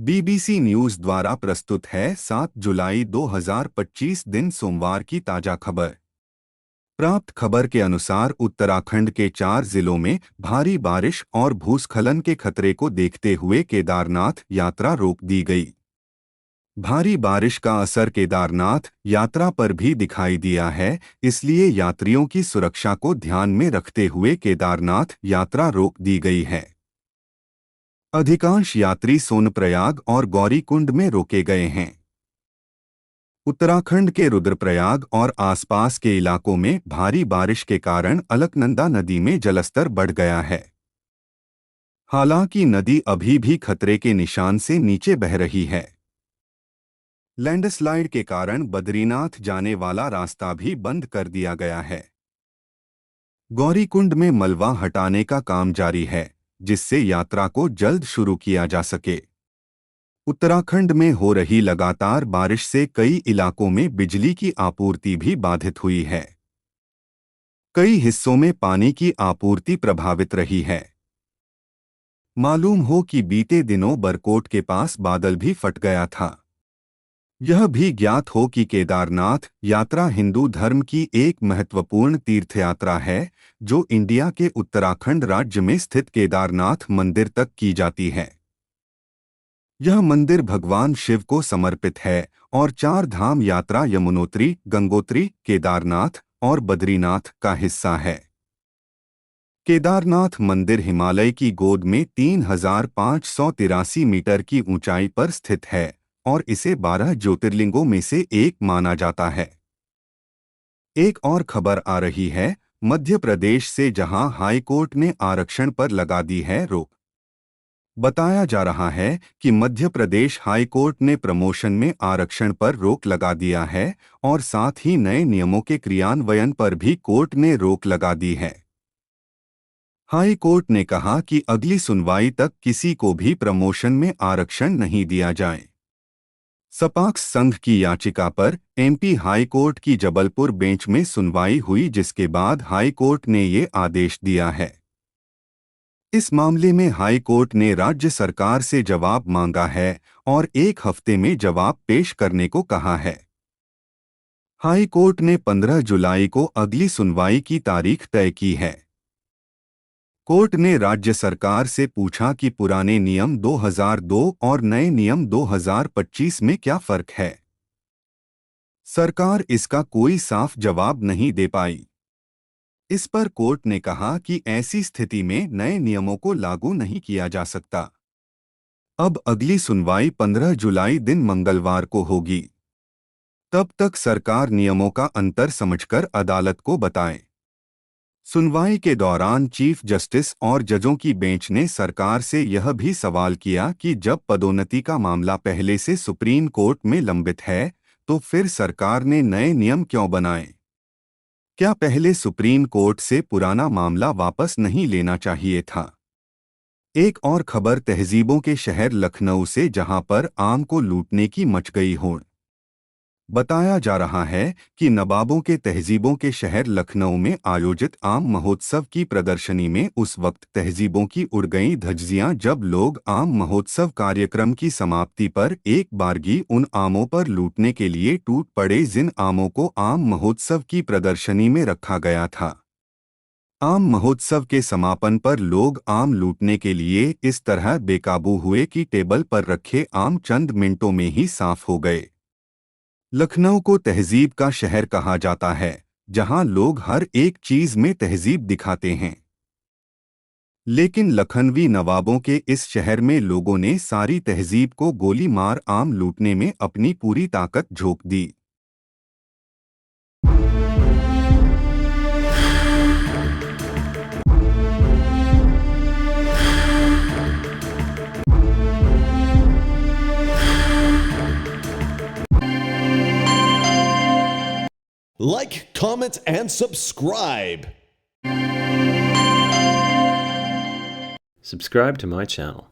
BBC news द्वारा प्रस्तुत है 7 जुलाई 2025 दिन सोमवार की ताजा खबर। प्राप्त खबर के अनुसार उत्तराखंड के 4 जिलों में भारी बारिश और भूस्खलन के खतरे को देखते हुए केदारनाथ यात्रा रोक दी गई। भारी बारिश का असर केदारनाथ यात्रा पर भी दिखाई दिया है, इसलिए यात्रियों की सुरक्षा को ध्यान में रखते हुए केदारनाथ यात्रा रोक दी गई है। अधिकांश यात्री सोनप्रयाग और गौरीकुंड में रोके गए हैं। उत्तराखंड के रुद्रप्रयाग और आसपास के इलाकों में भारी बारिश के कारण अलकनंदा नदी में जलस्तर बढ़ गया है। हालांकि नदी अभी भी खतरे के निशान से नीचे बह रही है। लैंडस्लाइड के कारण बद्रीनाथ जाने वाला रास्ता भी बंद कर दिया गया है। गौरीकुंड में मलबा हटाने का काम जारी है, जिससे यात्रा को जल्द शुरू किया जा सके। उत्तराखंड में हो रही लगातार बारिश से कई इलाकों में बिजली की आपूर्ति भी बाधित हुई है। कई हिस्सों में पानी की आपूर्ति प्रभावित रही है। मालूम हो कि बीते दिनों बरकोट के पास बादल भी फट गया था। यह भी ज्ञात हो कि केदारनाथ यात्रा हिंदू धर्म की एक महत्वपूर्ण तीर्थयात्रा है, जो इंडिया के उत्तराखंड राज्य में स्थित केदारनाथ मंदिर तक की जाती है। यह मंदिर भगवान शिव को समर्पित है और 4 धाम यात्रा यमुनोत्री, गंगोत्री, केदारनाथ और बद्रीनाथ का हिस्सा है। केदारनाथ मंदिर हिमालय की गोद में 3583 मीटर की ऊंचाई पर स्थित है और इसे 12 ज्योतिर्लिंगों में से एक माना जाता है। एक और खबर आ रही है मध्य प्रदेश से, जहां हाई कोर्ट ने आरक्षण पर लगा दी है रोक। बताया जा रहा है कि मध्य प्रदेश हाई कोर्ट ने प्रमोशन में आरक्षण पर रोक लगा दिया है और साथ ही नए नियमों के क्रियान्वयन पर भी कोर्ट ने रोक लगा दी है। हाई कोर्ट ने कहा कि अगली सुनवाई तक किसी को भी प्रमोशन में आरक्षण नहीं दिया जाए। सपाक्स संघ की याचिका पर एमपी हाई कोर्ट की जबलपुर बेंच में सुनवाई हुई, जिसके बाद हाई कोर्ट ने ये आदेश दिया है। इस मामले में हाई कोर्ट ने राज्य सरकार से जवाब मांगा है और 1 हफ्ते में जवाब पेश करने को कहा है। हाई कोर्ट ने 15 जुलाई को अगली सुनवाई की तारीख तय की है। कोर्ट ने राज्य सरकार से पूछा कि पुराने नियम 2002 और नए नियम 2025 में क्या फर्क है। सरकार इसका कोई साफ जवाब नहीं दे पाई। इस पर कोर्ट ने कहा कि ऐसी स्थिति में नए नियमों को लागू नहीं किया जा सकता। अब अगली सुनवाई 15 जुलाई दिन मंगलवार को होगी। तब तक सरकार नियमों का अंतर समझकर अदालत को बताए। सुनवाई के दौरान चीफ जस्टिस और जजों की बेंच ने सरकार से यह भी सवाल किया कि जब पदोन्नति का मामला पहले से सुप्रीम कोर्ट में लंबित है, तो फिर सरकार ने नए नियम क्यों बनाए? क्या पहले सुप्रीम कोर्ट से पुराना मामला वापस नहीं लेना चाहिए था? एक और खबर तहजीबों के शहर लखनऊ से, जहां पर आम को लूटने की मच गई होड़। बताया जा रहा है कि नवाबों के तहजीबों के शहर लखनऊ में आयोजित आम महोत्सव की प्रदर्शनी में उस वक्त तहजीबों की उड़ गईं धज्जियां, जब लोग आम महोत्सव कार्यक्रम की समाप्ति पर एक बारगी उन आमों पर लूटने के लिए टूट पड़े, जिन आमों को आम महोत्सव की प्रदर्शनी में रखा गया था। आम महोत्सव के समापन पर लोग आम लूटने के लिए इस तरह बेकाबू हुए कि टेबल पर रखे आम चंद मिनटों में ही साफ हो गए। लखनऊ को तहजीब का शहर कहा जाता है, जहां लोग हर एक चीज में तहजीब दिखाते हैं। लेकिन लखनवी नवाबों के इस शहर में लोगों ने सारी तहजीब को गोली मार आम लूटने में अपनी पूरी ताकत झोंक दी। Like, comment, and subscribe. Subscribe to my channel.